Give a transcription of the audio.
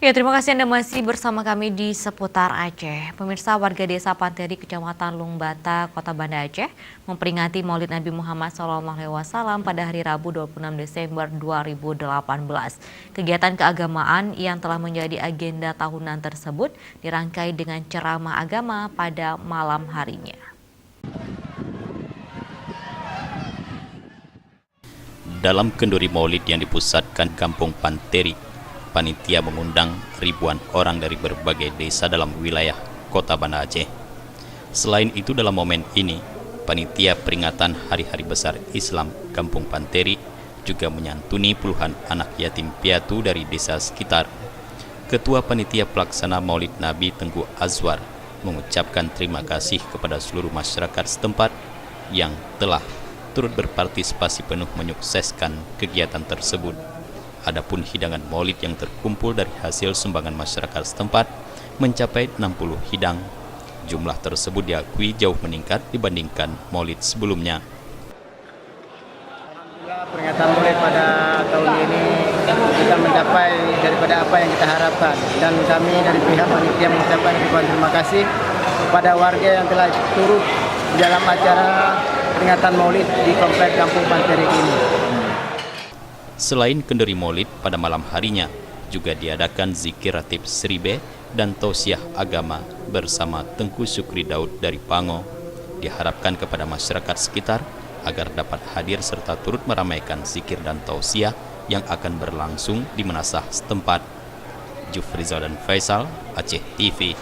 Ya, terima kasih Anda masih bersama kami di seputar Aceh. Pemirsa, warga desa Panteri, Kecamatan Lungbata, Kota Banda Aceh, memperingati Maulid Nabi Muhammad SAW pada hari Rabu 26 Desember 2018. Kegiatan keagamaan yang telah menjadi agenda tahunan tersebut dirangkai dengan ceramah agama pada malam harinya. Dalam kenduri Maulid yang dipusatkan Kampung Panteri, panitia mengundang ribuan orang dari berbagai desa dalam wilayah Kota Banda Aceh. Selain itu, dalam momen ini, panitia peringatan Hari-Hari Besar Islam Kampung Panteri juga menyantuni puluhan anak yatim piatu dari desa sekitar. Ketua Panitia Pelaksana Maulid Nabi Tengku Azwar mengucapkan terima kasih kepada seluruh masyarakat setempat yang telah turut berpartisipasi penuh menyukseskan kegiatan tersebut. Adapun hidangan maulid yang terkumpul dari hasil sumbangan masyarakat setempat mencapai 60 hidang. Jumlah tersebut diakui jauh meningkat dibandingkan maulid sebelumnya. Alhamdulillah, peringatan maulid pada tahun ini kita mencapai daripada apa yang kita harapkan, dan kami dari pihak panitia mengucapkan ribuan terima kasih kepada warga yang telah turut dalam acara peringatan maulid di komplek Kampung Panteri ini. Selain kenduri maulid, pada malam harinya juga diadakan zikir ratib Seribe dan tausiah agama bersama Tengku Sukri Daud dari Pango. Diharapkan kepada masyarakat sekitar agar dapat hadir serta turut meramaikan zikir dan tausiah yang akan berlangsung di Menasah setempat. Jufrizal dan Faisal, Aceh TV.